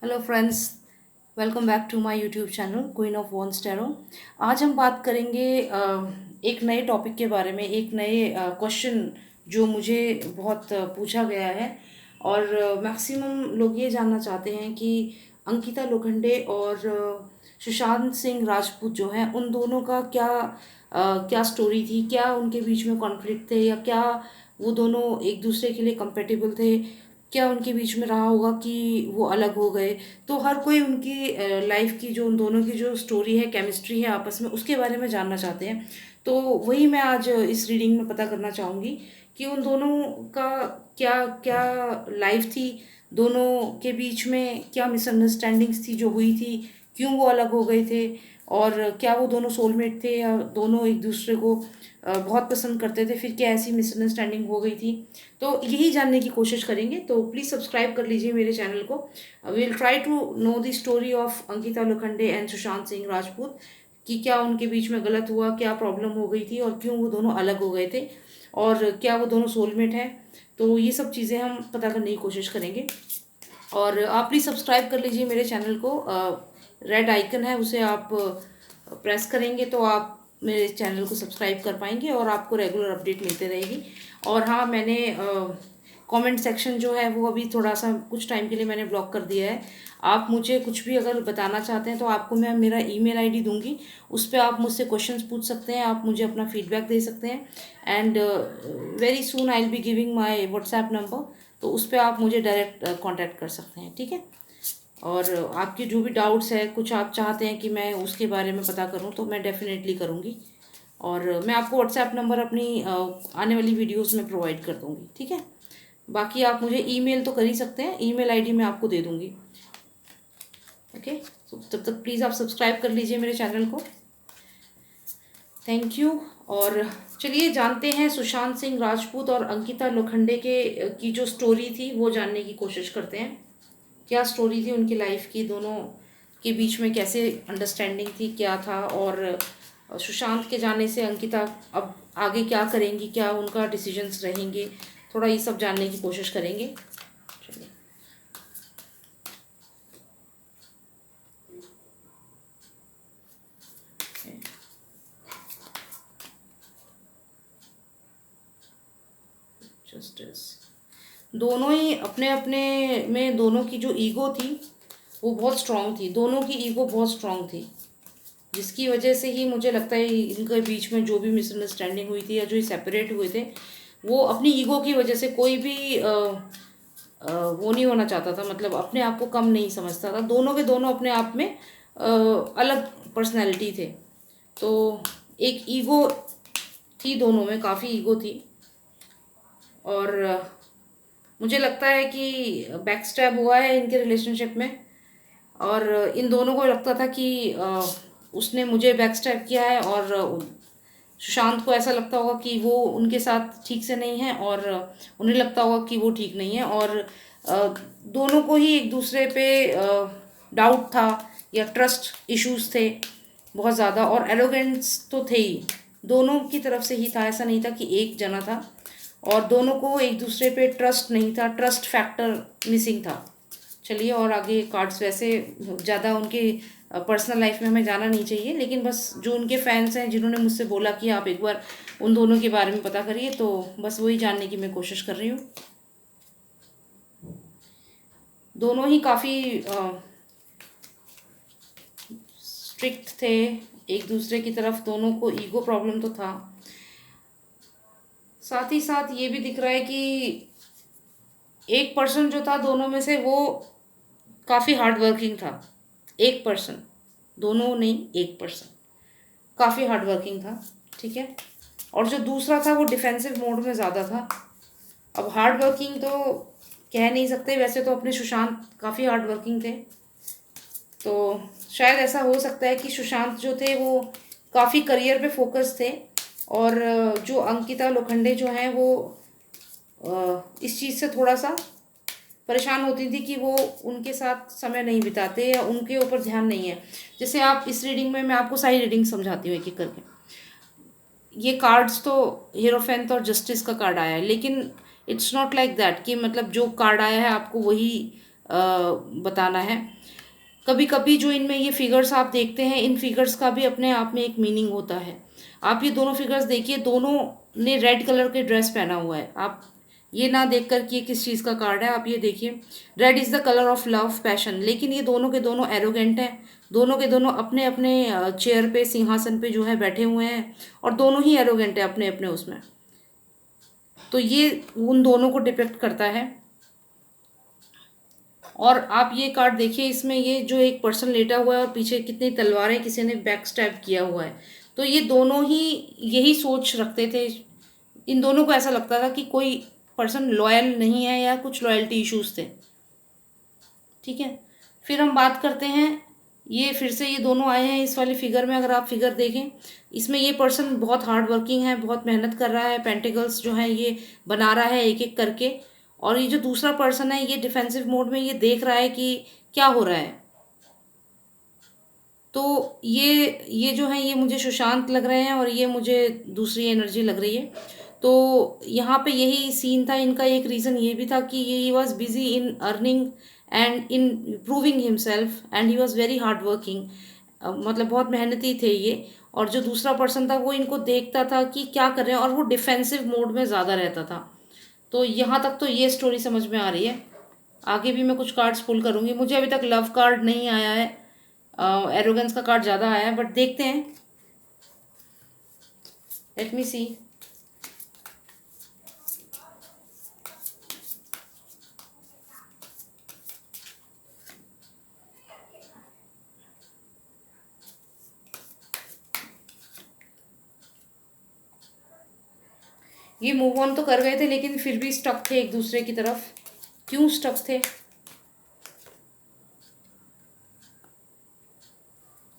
Hello friends, welcome back to my YouTube channel queen of wands tarot. आज हम बात करेंगे एक नए टॉपिक के बारे में, एक नए क्वेश्चन जो मुझे बहुत पूछा गया है। और मैक्सिमम लोग ये जानना चाहते हैं कि अंकिता लोखंडे और सुशांत सिंह राजपूत जो हैं उन दोनों का क्या स्टोरी थी, क्या उनके बीच में कॉन्फ्लिक्ट थे, या क्या वो दोनों एक दूसरे के लिए कंपेटेबल थे, क्या उनके बीच में रहा होगा कि वो अलग हो गए। तो हर कोई उनकी लाइफ की जो उन दोनों की जो स्टोरी है, केमिस्ट्री है आपस में, उसके बारे में जानना चाहते हैं। तो वही मैं आज इस रीडिंग में पता करना चाहूँगी कि उन दोनों का क्या क्या लाइफ थी, दोनों के बीच में क्या मिसअंडरस्टैंडिंग्स थी जो हुई थी, क्यों वो अलग हो गए थे, और क्या वो दोनों सोलमेट थे या दोनों एक दूसरे को बहुत पसंद करते थे, फिर क्या ऐसी मिसअंडरस्टैंडिंग हो गई थी। तो यही जानने की कोशिश करेंगे। तो प्लीज़ सब्सक्राइब कर लीजिए मेरे चैनल को। We will try to know the story of Ankita Lokhande and Sushant Singh Rajput, कि क्या उनके बीच में गलत हुआ, क्या प्रॉब्लम हो गई थी, और क्यों वो दोनों अलग हो गए थे, और क्या वो दोनों सोलमेट हैं। तो ये सब चीज़ें हम पता करने की कोशिश करेंगे। और आप प्लीज़ सब्सक्राइब कर लीजिए मेरे चैनल को। रेड आइकन है, उसे आप प्रेस करेंगे तो आप मेरे चैनल को सब्सक्राइब कर पाएंगे और आपको रेगुलर अपडेट मिलते रहेगी। और हाँ, मैंने कमेंट सेक्शन जो है वो अभी थोड़ा सा कुछ टाइम के लिए मैंने ब्लॉक कर दिया है। आप मुझे कुछ भी अगर बताना चाहते हैं तो आपको मैं मेरा ईमेल आईडी दूंगी, उस पर आप मुझसे क्वेश्चंस पूछ सकते हैं, आप मुझे अपना फीडबैक दे सकते हैं। And very soon I will be giving my WhatsApp number, तो उस पर आप मुझे डायरेक्ट कांटेक्ट कर सकते हैं, ठीक है। और आपके जो भी डाउट्स है, कुछ आप चाहते हैं कि मैं उसके बारे में पता करूं, तो मैं डेफिनेटली करूंगी। और मैं आपको व्हाट्सएप नंबर अपनी आने वाली वीडियोस में प्रोवाइड कर दूंगी, ठीक है। बाकी आप मुझे ईमेल तो कर ही सकते हैं, ईमेल आईडी मैं आपको दे दूंगी। ओके, तो तब तक प्लीज़ आप सब्सक्राइब कर लीजिए मेरे चैनल को। Thank you. और चलिए जानते हैं सुशांत सिंह राजपूत और अंकिता लोखंडे के की जो स्टोरी थी वो जानने की कोशिश करते हैं। क्या स्टोरी थी उनकी लाइफ की, दोनों के बीच में कैसे अंडरस्टैंडिंग थी, क्या था, और सुशांत के जाने से अंकिता अब आगे क्या करेंगी, क्या उनका डिसीजंस रहेंगे, थोड़ा ये सब जानने की कोशिश करेंगे। चलिए। जस्टिस। दोनों ही अपने अपने में, दोनों की जो ईगो थी वो बहुत स्ट्रांग थी, दोनों की ईगो बहुत स्ट्रांग थी, जिसकी वजह से ही मुझे लगता है इनके बीच में जो भी मिसअंडरस्टैंडिंग हुई थी या जो सेपरेट हुए थे, वो अपनी ईगो की वजह से। कोई भी वो नहीं होना चाहता था, मतलब अपने आप को कम नहीं समझता था। दोनों के दोनों अपने आप में अलग पर्सनैलिटी थे। तो एक ईगो थी, दोनों में काफ़ी ईगो थी। और मुझे लगता है कि बैकस्टैब हुआ है इनके रिलेशनशिप में। और इन दोनों को लगता था कि उसने मुझे बैकस्टैब किया है, और सुशांत को ऐसा लगता होगा कि वो उनके साथ ठीक से नहीं है, और उन्हें लगता होगा कि वो ठीक नहीं है। और दोनों को ही एक दूसरे पे डाउट था, या ट्रस्ट इश्यूज थे बहुत ज़्यादा, और एरोगेंस तो थे ही, दोनों की तरफ से ही था। ऐसा नहीं था कि एक जना था। और दोनों को एक दूसरे पे ट्रस्ट नहीं था, ट्रस्ट फैक्टर मिसिंग था। चलिए, और आगे कार्ड्स वैसे ज़्यादा उनके पर्सनल लाइफ में हमें जाना नहीं चाहिए, लेकिन बस जो उनके फैंस हैं जिन्होंने मुझसे बोला कि आप एक बार उन दोनों के बारे में पता करिए, तो बस वही जानने की मैं कोशिश कर रही हूँ। दोनों ही काफ़ी स्ट्रिक्ट थे एक दूसरे की तरफ, दोनों को ईगो प्रॉब्लम तो था। साथ ही साथ ये भी दिख रहा है कि एक पर्सन जो था दोनों में से, वो काफ़ी हार्ड वर्किंग था। एक पर्सन, दोनों नहीं, एक पर्सन काफ़ी हार्ड वर्किंग था, ठीक है। और जो दूसरा था वो डिफेंसिव मोड में ज़्यादा था। अब हार्ड वर्किंग तो कह नहीं सकते, वैसे तो अपने सुशांत काफ़ी हार्ड वर्किंग थे। तो शायद ऐसा हो सकता है कि सुशांत जो थे वो काफ़ी करियर पे फोकस थे, और जो अंकिता लोखंडे जो हैं वो इस चीज़ से थोड़ा सा परेशान होती थी कि वो उनके साथ समय नहीं बिताते, या उनके ऊपर ध्यान नहीं है। जैसे आप इस रीडिंग में, मैं आपको सारी रीडिंग समझाती हूँ एक एक करके। ये कार्ड्स तो हीरोफेंट और जस्टिस का कार्ड आया है, लेकिन इट्स नॉट लाइक दैट कि मतलब जो कार्ड आया है आपको वही बताना है। कभी कभी जो इनमें ये फिगर्स आप देखते हैं, इन फिगर्स का भी अपने आप में एक मीनिंग होता है। आप ये दोनों फिगर्स देखिए, दोनों ने रेड कलर के ड्रेस पहना हुआ है। आप ये ना देख कर कि ये किस चीज़ का कार्ड है, आप ये देखिए, red is the colour of love, passion. लेकिन ये दोनों के दोनों एरोगेंट हैं, दोनों के दोनों अपने अपने चेयर पे, सिंहासन पे जो है बैठे हुए हैं, और दोनों ही एरोगेंट है अपने अपने उसमें। तो ये उन दोनों को डिपिक्ट करता है। और आप ये कार्ड देखिए, इसमें ये जो एक पर्सन लेटा हुआ है और पीछे कितनी तलवारें किसी ने बैक स्टैब किया हुआ है। तो ये दोनों ही यही सोच रखते थे, इन दोनों को ऐसा लगता था कि कोई पर्सन लॉयल नहीं है या कुछ लॉयल्टी इश्यूज थे। ठीक है, फिर हम बात करते हैं, ये फिर से ये दोनों आए हैं इस वाली फिगर में। अगर आप फिगर देखें, इसमें ये पर्सन बहुत हार्ड वर्किंग है, बहुत मेहनत कर रहा है, पेंटिकल्स जो है ये बना रहा है एक एक करके। और ये जो दूसरा पर्सन है, ये डिफेंसिव मोड में ये देख रहा है कि क्या हो रहा है। तो ये जो है, ये मुझे सुशांत लग रहे हैं और ये मुझे दूसरी एनर्जी लग रही है। तो यहाँ पे यही सीन था इनका। एक रीज़न ये भी था कि ये he was busy in earning and in proving himself and he was very hard working. मतलब बहुत मेहनती थे ये। और जो दूसरा पर्सन था वो इनको देखता था कि क्या कर रहे हैं, और वो डिफेंसिव मोड में ज़्यादा रहता था। तो यहाँ तक तो ये स्टोरी समझ में आ रही है। आगे भी मैं कुछ कार्ड्स पुल करूँगी। मुझे अभी तक लव कार्ड नहीं आया है, एरोगेंस का कार्ड ज़्यादा आया है, बट देखते हैं। लेट मी सी। ये मूव ऑन तो कर गए थे, लेकिन फिर भी स्टक थे एक दूसरे की तरफ। क्यों स्टक थे?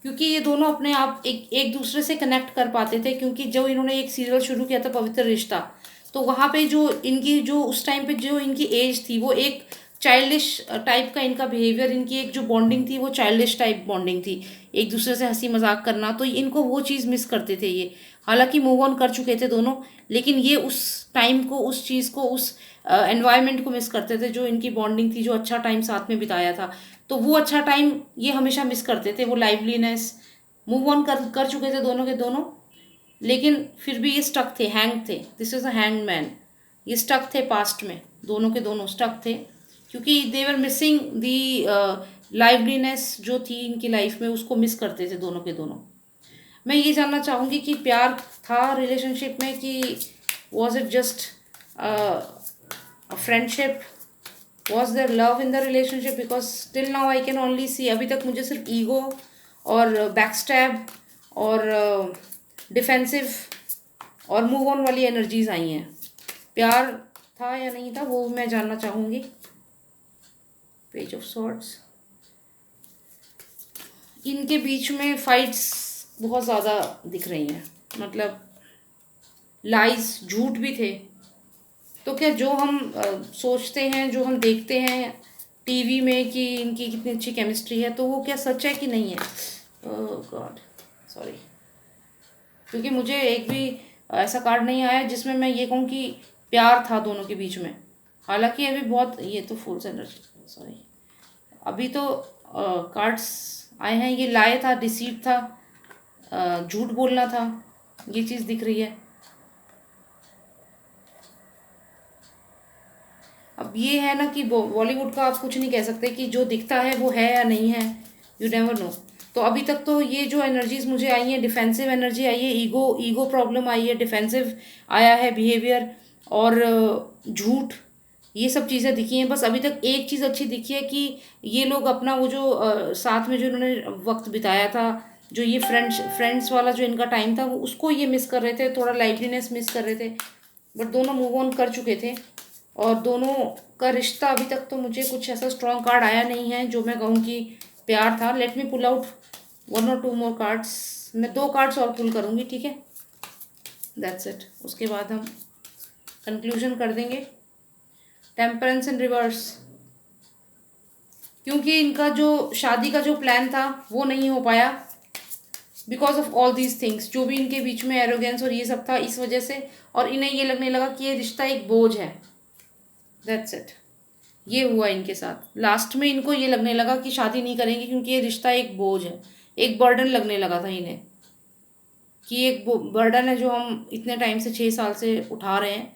क्योंकि ये दोनों अपने आप एक एक दूसरे से कनेक्ट कर पाते थे। क्योंकि जो इन्होंने एक सीरियल शुरू किया था, पवित्र रिश्ता, तो वहाँ पे जो इनकी जो उस टाइम पे जो इनकी एज थी, वो एक चाइल्डिश टाइप का इनका बिहेवियर, इनकी एक जो बॉन्डिंग थी वो चाइल्डिश टाइप बॉन्डिंग थी, एक दूसरे से हंसी मजाक करना। तो इनको वो चीज़ मिस करते थे ये। हालांकि मूव ऑन कर चुके थे दोनों, लेकिन ये उस टाइम को, उस चीज़ को, उस एनवायरनमेंट को मिस करते थे, जो इनकी बॉन्डिंग थी, जो अच्छा टाइम साथ में बिताया था। तो वो अच्छा टाइम ये हमेशा मिस करते थे, वो लाइवलीनेस। मूव ऑन कर कर चुके थे दोनों के दोनों, लेकिन फिर भी ये स्टक थे, हैंग थे। This is a hang man. ये स्टक थे पास्ट में, दोनों के दोनों स्टक थे, क्योंकि दे वर मिसिंग दी लाइवलीनेस जो थी इनकी लाइफ में, उसको मिस करते थे दोनों के दोनों। मैं ये जानना चाहूँगी कि प्यार था रिलेशनशिप में, कि was it just a friendship? Was there love in the relationship? Because till now I can only see, अभी तक मुझे सिर्फ ईगो और बैकस्टैब और डिफेंसिव और मूव ऑन वाली एनर्जीज आई हैं। प्यार था या नहीं था, वो मैं जानना चाहूँगी। पेज ऑफ सॉर्ड्स, इनके बीच में फाइट्स बहुत ज़्यादा दिख रही हैं, मतलब लाइज, झूठ भी थे। तो क्या जो हम सोचते हैं, जो हम देखते हैं टीवी में कि इनकी कितनी अच्छी केमिस्ट्री है, तो वो क्या सच है कि नहीं है? God, sorry. क्योंकि मुझे एक भी ऐसा कार्ड नहीं आया जिसमें मैं ये कहूँ कि प्यार था दोनों के बीच में। हालांकि अभी बहुत, ये तो फुल एनर्जी, सॉरी। अभी तो कार्ड्स आए हैं, ये लाए था, डिसीट था, झूठ बोलना था, ये चीज़ दिख रही है। अब ये है ना कि बॉलीवुड का आप कुछ नहीं कह सकते कि जो दिखता है वो है या नहीं है, यू नेवर नो। तो अभी तक तो ये जो एनर्जीज मुझे आई हैं, डिफेंसिव एनर्जी आई है, ईगो ईगो प्रॉब्लम आई है, डिफेंसिव आया है बिहेवियर, और झूठ, ये सब चीज़ें दिखी हैं। बस अभी तक एक चीज़ अच्छी दिखी है कि ये लोग अपना वो जो साथ में जो इन्होंने वक्त बिताया था, जो ये फ्रेंड्स वाला जो इनका टाइम था, वो उसको ये मिस कर रहे थे, थोड़ा लाइवलीनेस मिस कर रहे थे। बट दोनों मूव ऑन कर चुके थे, और दोनों का रिश्ता अभी तक तो मुझे कुछ ऐसा स्ट्रॉन्ग कार्ड आया नहीं है जो मैं कहूँ कि प्यार था। Let me pull out 1 or 2 more cards. मैं 2 कार्ड्स और पुल करूँगी, ठीक है, दैट्स इट। उसके बाद हम कंक्लूजन कर देंगे। टेम्परेंस इन रिवर्स, क्योंकि इनका जो शादी का जो प्लान था वो नहीं हो पाया, because of all these things, जो भी इनके बीच में एरोगेंस और ये सब था, इस वजह से। और इन्हें ये लगने लगा कि ये रिश्ता एक बोझ है, दैट्स इट। ये हुआ इनके साथ। लास्ट में इनको ये लगने लगा कि शादी नहीं करेंगे क्योंकि ये रिश्ता एक बोझ है, एक बर्डन लगने लगा था इन्हें, कि एक बर्डन है जो हम इतने टाइम से 6 साल से उठा रहे हैं।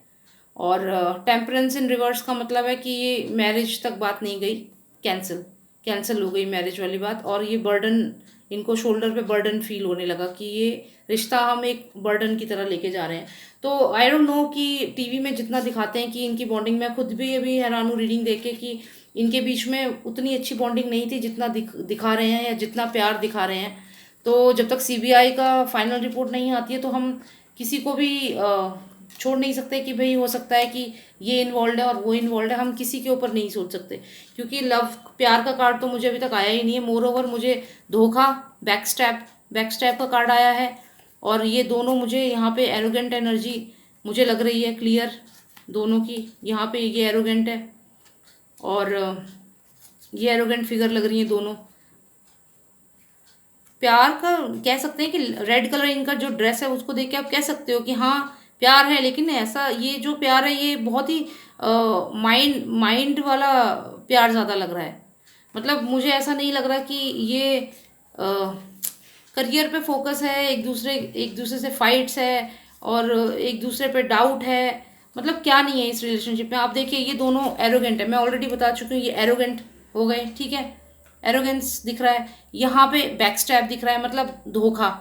और टेम्परेंस इन रिवर्स का मतलब है कि ये मैरिज तक बात नहीं गई, कैंसिल कैंसिल हो गई मैरिज वाली बात। और ये बर्डन, इनको शोल्डर पे बर्डन फील होने लगा कि ये रिश्ता हम एक बर्डन की तरह लेके जा रहे हैं। तो आई डोंट नो कि टीवी में जितना दिखाते हैं कि इनकी बॉन्डिंग, मैं खुद भी अभी हैरान हूँ रीडिंग देख के कि इनके बीच में उतनी अच्छी बॉन्डिंग नहीं थी जितना दिखा रहे हैं या जितना प्यार दिखा रहे हैं। तो जब तक सीबीआई का फाइनल रिपोर्ट नहीं आती है तो हम किसी को भी छोड़ नहीं सकते कि भाई हो सकता है कि ये इन्वॉल्व है और वो इन्वॉल्व है, हम किसी के ऊपर नहीं सोच सकते। क्योंकि लव, प्यार का कार्ड तो मुझे अभी तक आया ही नहीं है। मोर ओवर मुझे धोखा, बैक स्टैप का कार्ड आया है। और ये दोनों मुझे यहाँ पे एरोगेंट एनर्जी मुझे लग रही है क्लियर, दोनों की। यहाँ पे ये एरोगेंट है और ये एरोगेंट फिगर लग रही है दोनों। प्यार का कह सकते हैं कि रेड कलर इनका जो ड्रेस है उसको देख के आप कह सकते हो कि हाँ प्यार है, लेकिन ऐसा ये जो प्यार है ये बहुत ही माइंड माइंड वाला प्यार ज़्यादा लग रहा है। मतलब मुझे ऐसा नहीं लग रहा कि ये करियर पे फोकस है, एक दूसरे से फाइट्स है और एक दूसरे पे डाउट है। मतलब क्या नहीं है इस रिलेशनशिप में। आप देखिए ये दोनों एरोगेंट है, मैं ऑलरेडी बता चुकी हूँ ये एरोगेंट हो गए, ठीक है। एरोगेंस दिख रहा है, यहाँ पे बैकस्टैप दिख रहा है, मतलब धोखा,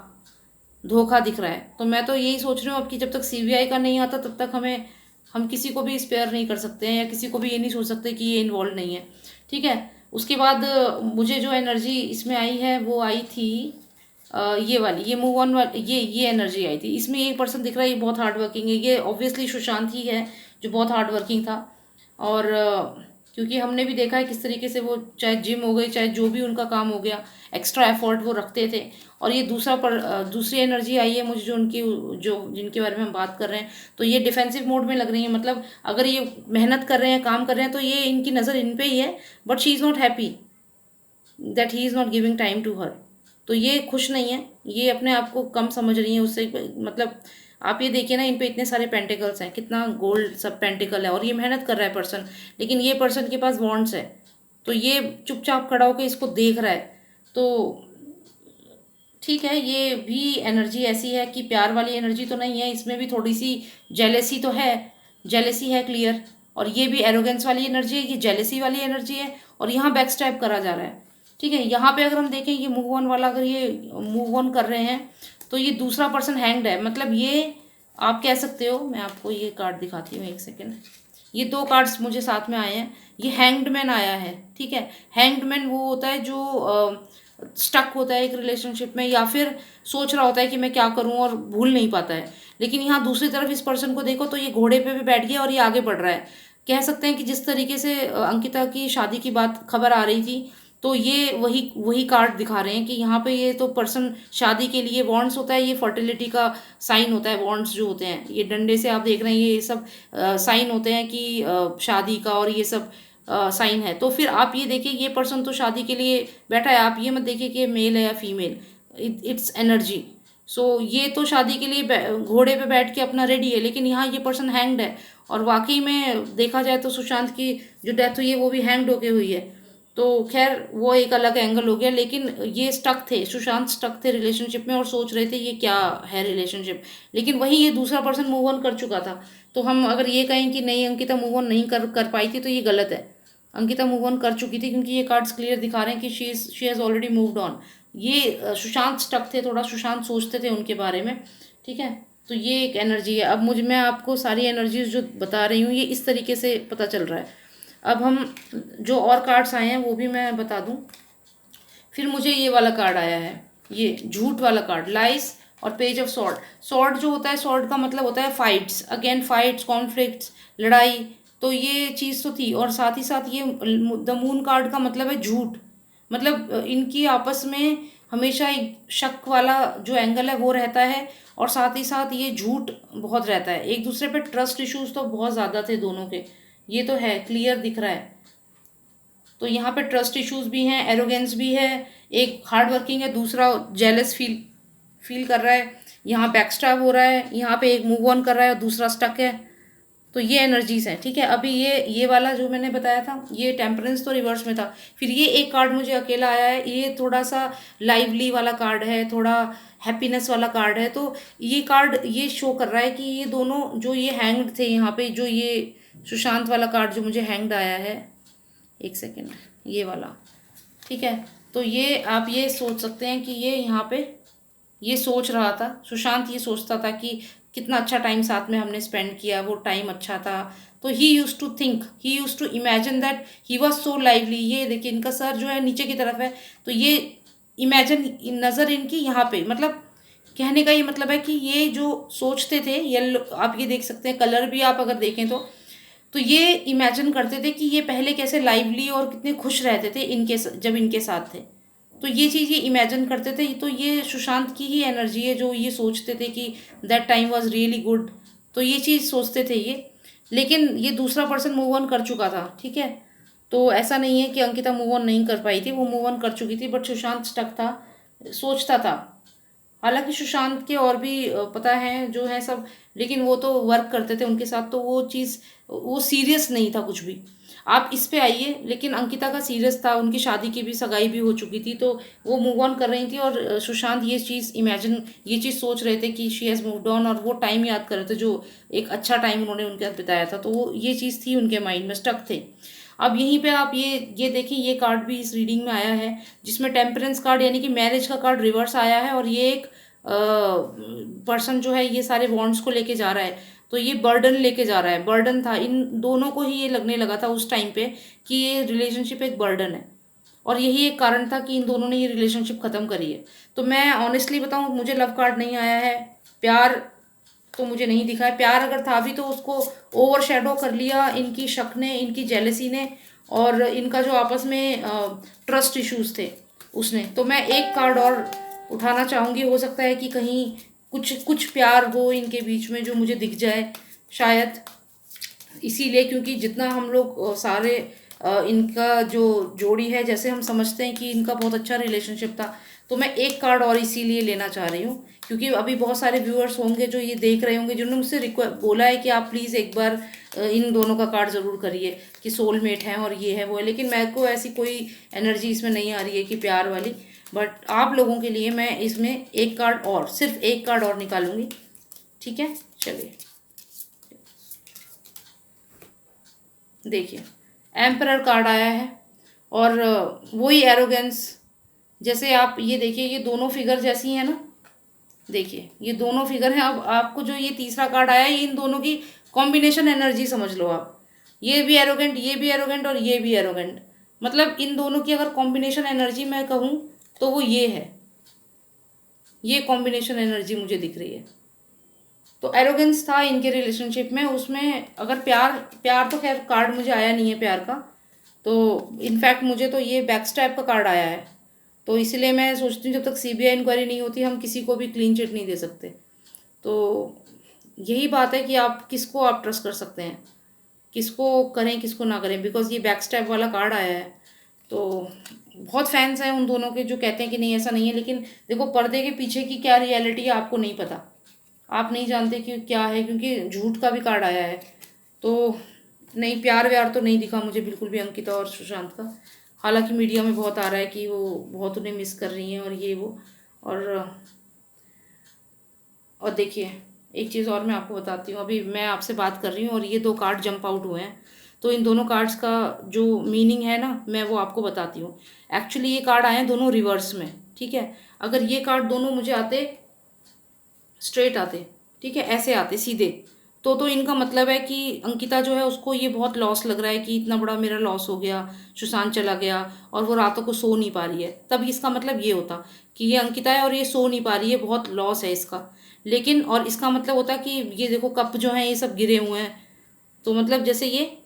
धोखा दिख रहा है। तो मैं तो यही सोच रही हूँ अब कि जब तक सीबीआई का नहीं आता तब तक हम किसी को भी स्पेयर नहीं कर सकते हैं या किसी को भी ये नहीं सोच सकते कि ये इन्वॉल्व नहीं है, ठीक है। उसके बाद मुझे जो एनर्जी इसमें आई है वो आई थी ये वाली, ये मूव ऑन वाली, ये एनर्जी आई थी। इसमें एक पर्सन दिख रहा है ये बहुत हार्ड वर्किंग है, ये ऑब्वियसली सुशांत ही है जो बहुत हार्ड वर्किंग था। और क्योंकि हमने भी देखा है किस तरीके से वो, चाहे जिम हो गई चाहे जो भी उनका काम हो गया, एक्स्ट्रा एफर्ट वो रखते थे। और ये दूसरी एनर्जी आई है मुझे जो उनकी, जो जिनके बारे में हम बात कर रहे हैं, तो ये डिफेंसिव मोड में लग रही है। मतलब अगर ये मेहनत कर रहे हैं, काम कर रहे हैं, तो ये इनकी नज़र इन पे ही है, but she is not happy that he is not giving time to her. तो ये खुश नहीं है, ये अपने आप को कम समझ रही है उससे। मतलब आप ये देखिए ना, इन पे इतने सारे पेंटिकल्स हैं, कितना गोल्ड सब पेंटिकल है, और ये मेहनत कर रहा है पर्सन, लेकिन ये पर्सन के पास वॉन्ट्स है। तो ये चुपचाप खड़ा होकर इसको देख रहा है। तो ठीक है, ये भी एनर्जी ऐसी है कि प्यार वाली एनर्जी तो नहीं है, इसमें भी थोड़ी सी जेलेसी तो है, जेलेसी है क्लियर। और ये भी एरोगेंस वाली एनर्जी है, ये जेलेसी वाली एनर्जी है। और यहाँ बैक स्टैप करा जा रहा है, ठीक है। यहाँ पे अगर हम देखें ये मूव ऑन वाला, अगर ये मूव ऑन कर रहे हैं तो ये दूसरा पर्सन हैंग्ड है। मतलब ये आप कह सकते हो, मैं आपको ये कार्ड दिखाती हूँ एक सेकेंड। ये दो कार्ड्स मुझे साथ में आए हैं, ये हैंग्ड मैन आया है, ठीक है। हैंग्ड मैन वो होता है जो स्टक होता है एक रिलेशनशिप में, या फिर सोच रहा होता है कि मैं क्या करूं और भूल नहीं पाता है। लेकिन यहाँ दूसरी तरफ इस पर्सन को देखो तो ये घोड़े पे भी बैठ गया और ये आगे बढ़ रहा है। कह सकते हैं कि जिस तरीके से अंकिता की शादी की बात खबर आ रही थी, तो ये वही वही कार्ड दिखा रहे हैं कि यहाँ पे ये तो पर्सन शादी के लिए वॉन्ट्स होता है, ये फर्टिलिटी का साइन होता है। वॉन्ट्स जो होते हैं, ये डंडे से आप देख रहे हैं, ये सब साइन होते हैं कि शादी का, और ये सब साइन है। तो फिर आप ये देखिए ये पर्सन तो शादी के लिए बैठा है, आप ये मत देखिए कि मेल है या फीमेल, इट्स एनर्जी। सो ये तो शादी के लिए घोड़े पे बैठ के अपना रेडी है, लेकिन यहाँ ये पर्सन हैंग्ड है। और वाकई में देखा जाए तो सुशांत की जो डेथ हुई है वो भी हैंग्ड होके हुई है। तो खैर वो एक अलग एंगल हो गया, लेकिन ये स्टक थे, सुशांत स्टक थे रिलेशनशिप में और सोच रहे थे ये क्या है रिलेशनशिप। लेकिन वहीं ये दूसरा पर्सन मूव ऑन कर चुका था। तो हम अगर ये कहें कि नहीं अंकिता मूव ऑन नहीं कर पाई थी, तो ये गलत है। अंकिता मूव ऑन कर चुकी थी, क्योंकि ये कार्ड्स क्लियर दिखा रहे हैं कि she has already moved on. ये सुशांत स्टक थे थोड़ा, सुशांत सोचते थे उनके बारे में, ठीक है। तो ये एक एनर्जी है। अब मैं आपको सारी एनर्जीज जो बता रही हूँ ये इस तरीके से पता चल रहा है। अब हम जो और कार्ड्स आए हैं वो भी मैं बता दूं। फिर मुझे ये वाला कार्ड आया है, ये झूठ वाला कार्ड, लाइस और पेज ऑफ सॉर्ड। सॉर्ड जो होता है, सॉर्ड का मतलब होता है फाइट्स, अगेन फाइट्स, कॉन्फ्लिक्ट्स, लड़ाई। तो ये चीज़ तो थी, और साथ ही साथ ये द मून कार्ड का मतलब है झूठ। मतलब इनकी आपस में हमेशा एक शक वाला जो एंगल है वो रहता है, और साथ ही साथ ये झूठ बहुत रहता है। एक दूसरे पे ट्रस्ट इश्यूज तो बहुत ज़्यादा थे दोनों के, ये तो है क्लियर दिख रहा है। तो यहाँ पे ट्रस्ट इश्यूज भी हैं, एरोगेंस भी है, एक हार्ड वर्किंग है, दूसरा जेलस फील कर रहा है, यहाँ बैकस्टैब हो रहा है, यहाँ पे एक मूव ऑन कर रहा है और दूसरा स्टक है। तो ये एनर्जीज हैं, ठीक है। अभी ये वाला जो मैंने बताया था, ये टेम्परेंस तो रिवर्स में था। फिर ये एक कार्ड मुझे अकेला आया है, ये थोड़ा सा लाइवली वाला कार्ड है, थोड़ा हैप्पीनेस वाला कार्ड है। तो ये कार्ड ये शो कर रहा है कि ये दोनों जो ये हैंग्ड थे यहाँ पे, जो ये सुशांत वाला कार्ड जो मुझे हैंग्ड आया है, एक सेकेंड, ये वाला, ठीक है। तो ये आप ये सोच सकते हैं कि ये यहाँ पे ये सोच रहा था सुशांत, ये सोचता था कि कितना अच्छा टाइम साथ में हमने स्पेंड किया, वो टाइम अच्छा था। तो he used to think, he used to imagine that he was so lively. ये देखिए इनका सर जो है नीचे की तरफ है, तो ये इमेजिन नज़र इनकी यहाँ पे, मतलब कहने का ये मतलब है कि ये जो सोचते थे, येलो आप ये देख सकते हैं, कलर भी आप अगर देखें तो ये इमेजिन करते थे कि ये पहले कैसे लाइवली और कितने खुश रहते थे जब इनके साथ थे। तो ये चीज़ ये इमेजिन करते थे। तो ये सुशांत की ही एनर्जी है, जो ये सोचते थे कि that time was really good. तो ये चीज़ सोचते थे ये। लेकिन ये दूसरा पर्सन मूव ऑन कर चुका था, ठीक है। तो ऐसा नहीं है कि अंकिता मूव ऑन नहीं कर पाई थी, वो मूव ऑन कर चुकी थी, बट सुशांत स्टक था, सोचता था। हालांकि सुशांत के और भी पता है जो है सब, लेकिन वो तो वर्क करते थे उनके साथ, तो वो चीज़ वो सीरियस नहीं था कुछ भी। आप इस पे आइए, लेकिन अंकिता का सीरियस था, उनकी शादी की भी सगाई भी हो चुकी थी, तो वो मूव ऑन कर रही थी। और सुशांत ये चीज़ सोच रहे थे कि शी हैज़ मूव्ड ऑन, और वो टाइम याद कर रहे थे जो एक अच्छा टाइम उन्होंने उनके साथ बिताया था। तो वो ये चीज़ थी उनके माइंड में, स्टक थे। अब यहीं पे आप ये देखिए, ये कार्ड भी इस रीडिंग में आया है, जिसमें टेम्परेंस कार्ड यानी कि मैरिज का कार्ड रिवर्स आया है। और ये एक पर्सन जो है ये सारे बॉन्ड्स को लेके जा रहा है, तो ये बर्डन लेके जा रहा है। बर्डन था इन दोनों को ही, ये लगने लगा था उस टाइम पे कि ये रिलेशनशिप एक बर्डन है, और यही एक कारण था कि इन दोनों ने ये रिलेशनशिप ख़त्म करी है। तो मैं ऑनेस्टली बताऊं, मुझे लव कार्ड नहीं आया है, प्यार तो मुझे नहीं दिखा है। प्यार अगर था भी तो उसको ओवर शेडो कर लिया इनकी शक ने, इनकी जेलसी ने, और इनका जो आपस में ट्रस्ट इश्यूज थे उसने। तो मैं एक कार्ड और उठाना चाहूँगी, हो सकता है कि कहीं कुछ कुछ प्यार हो इनके बीच में जो मुझे दिख जाए शायद। इसीलिए क्योंकि जितना हम लोग सारे इनका जो जोड़ी है, जैसे हम समझते हैं कि इनका बहुत अच्छा रिलेशनशिप था, तो मैं एक कार्ड और इसीलिए लेना चाह रही हूँ। क्योंकि अभी बहुत सारे व्यूअर्स होंगे जो ये देख रहे होंगे, जिन्होंने मुझसे बोला है कि आप प्लीज़ एक बार इन दोनों का कार्ड ज़रूर करिए कि सोलमेट हैं और ये है वो है। लेकिन मेरे को ऐसी कोई एनर्जी इसमें नहीं आ रही है कि प्यार वाली। बट आप लोगों के लिए मैं इसमें एक कार्ड और, सिर्फ एक कार्ड और निकालूंगी, ठीक है। चलिए देखिए, एम्परर कार्ड आया है, और वही एरोगेंस। जैसे आप ये देखिए, ये दोनों फिगर जैसी हैं ना, देखिए ये दोनों फिगर हैं। अब आपको जो ये तीसरा कार्ड आया है, ये इन दोनों की कॉम्बिनेशन एनर्जी समझ लो आप। ये भी एरोगेंट, ये भी एरोगेंट, और ये भी एरोगेंट। मतलब इन दोनों की अगर कॉम्बिनेशन एनर्जी मैं कहूँ तो वो ये है, ये कॉम्बिनेशन एनर्जी मुझे दिख रही है। तो एरोगेंस था इनके रिलेशनशिप में। उसमें अगर प्यार प्यार तो खैर कार्ड मुझे आया नहीं है प्यार का, तो इनफैक्ट मुझे तो ये बैकस्टैप का कार्ड आया है। तो इसलिए मैं सोचती हूँ जब तक सीबीआई इंक्वायरी नहीं होती, हम किसी को भी क्लीन चिट नहीं दे सकते। तो यही बात है कि आप किसको आप ट्रस्ट कर सकते हैं, किसको करें किसको ना करें, बिकॉज ये बैकस्टैप वाला कार्ड आया है। तो बहुत फैंस हैं उन दोनों के जो कहते हैं कि नहीं ऐसा नहीं है, लेकिन देखो पर्दे के पीछे की क्या रियलिटी है आपको नहीं पता, आप नहीं जानते कि क्या है, क्योंकि झूठ का भी कार्ड आया है। तो नहीं, प्यार व्यार तो नहीं दिखा मुझे बिल्कुल भी अंकिता और सुशांत का। हालांकि मीडिया में बहुत आ रहा है कि वो बहुत उन्हें मिस कर रही हैं और ये वो। और और देखिए एक चीज़ और मैं आपको बताती हूँ, अभी मैं आपसे बात कर रही हूँ और ये दो कार्ड जंप आउट हुए हैं। तो इन दोनों कार्ड्स का जो मीनिंग है ना, मैं वो आपको बताती हूँ। एक्चुअली ये कार्ड आए हैं दोनों रिवर्स में, ठीक है। अगर ये कार्ड दोनों मुझे आते स्ट्रेट आते, ठीक है, ऐसे आते सीधे, तो इनका मतलब है कि अंकिता जो है उसको ये बहुत लॉस लग रहा है कि इतना बड़ा मेरा लॉस हो गया, सुशांत चला गया और वो रातों को सो नहीं पा रही है। तब इसका मतलब ये होता कि ये अंकिता है और ये सो नहीं पा रही है, बहुत लॉस है इसका। लेकिन और इसका मतलब होता कि ये देखो कप जो है ये सब गिरे हुए हैं, तो मतलब जैसे ये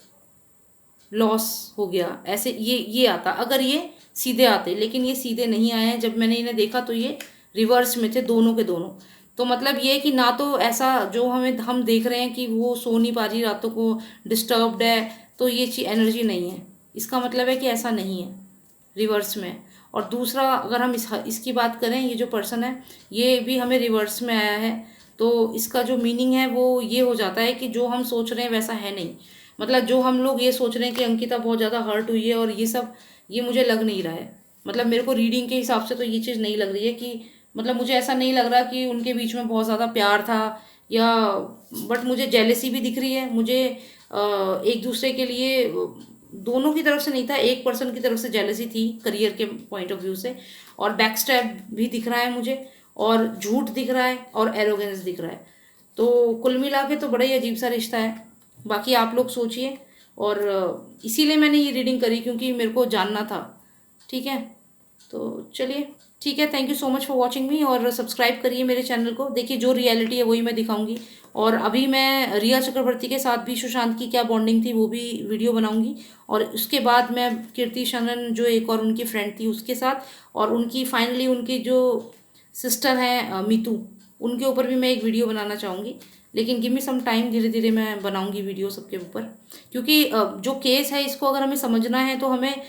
लॉस हो गया, ऐसे ये आता अगर ये सीधे आते। लेकिन ये सीधे नहीं आए हैं, जब मैंने इन्हें देखा तो ये रिवर्स में थे दोनों के दोनों। तो मतलब ये है कि ना तो ऐसा जो हम देख रहे हैं कि वो सो नहीं पा रही रातों को, डिस्टर्ब्ड है, तो ये चीज एनर्जी नहीं है। इसका मतलब है कि ऐसा नहीं है, रिवर्स में। और दूसरा अगर हम इसकी बात करें, ये जो पर्सन है ये भी हमें रिवर्स में आया है। तो इसका जो मीनिंग है वो ये हो जाता है कि जो हम सोच रहे हैं वैसा है नहीं। मतलब जो हम लोग ये सोच रहे हैं कि अंकिता बहुत ज़्यादा हर्ट हुई है और ये सब, ये मुझे लग नहीं रहा है। मतलब मेरे को रीडिंग के हिसाब से तो ये चीज़ नहीं लग रही है कि, मतलब मुझे ऐसा नहीं लग रहा कि उनके बीच में बहुत ज़्यादा प्यार था या, बट मुझे जेलेसी भी दिख रही है। मुझे एक दूसरे के लिए दोनों की तरफ से नहीं था, एक पर्सन की तरफ से जेलेसी थी करियर के पॉइंट ऑफ व्यू से, और बैक स्टैब भी दिख रहा है मुझे, और झूठ दिख रहा है, और एरोगेंस दिख रहा है। तो कुल मिला के तो बड़ा ही अजीब सा रिश्ता है। बाकी आप लोग सोचिए, और इसीलिए मैंने ये रीडिंग करी क्योंकि मेरे को जानना था। ठीक है, तो चलिए ठीक है, thank you so much for watching मी, और सब्सक्राइब करिए मेरे चैनल को। देखिए जो रियलिटी है वही मैं दिखाऊंगी, और अभी मैं रिया चक्रवर्ती के साथ भी सुशांत की क्या बॉन्डिंग थी वो भी वीडियो बनाऊंगी, और उसके बाद मैं कीर्ति शनन जो एक और उनकी फ्रेंड थी उसके साथ, और उनकी फाइनली उनकी जो सिस्टर हैं मीतू, उनके ऊपर भी मैं एक वीडियो बनाना चाहूँगी। लेकिन गिव मी सम टाइम, धीरे धीरे मैं बनाऊंगी वीडियो सबके ऊपर, क्योंकि जो केस है इसको अगर हमें समझना है तो हमें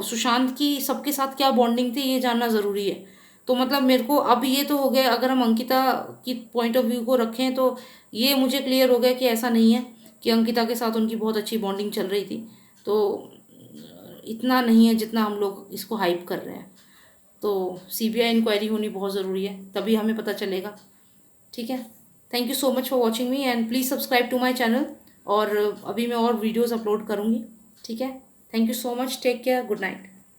सुशांत की सबके साथ क्या बॉन्डिंग थी ये जानना ज़रूरी है। तो मतलब मेरे को अब ये तो हो गया, अगर हम अंकिता की पॉइंट ऑफ व्यू को रखें तो ये मुझे क्लियर हो गया कि ऐसा नहीं है कि अंकिता के साथ उनकी बहुत अच्छी बॉन्डिंग चल रही थी। तो इतना नहीं है जितना हम लोग इसको हाइप कर रहे हैं। तो सीबीआई इंक्वायरी होनी बहुत ज़रूरी है, तभी हमें पता चलेगा। ठीक है, thank you so much for watching me, and please subscribe to my channel. और अभी मैं और वीडियोज़ अपलोड करूँगी। ठीक है, thank you so much, take care, good night.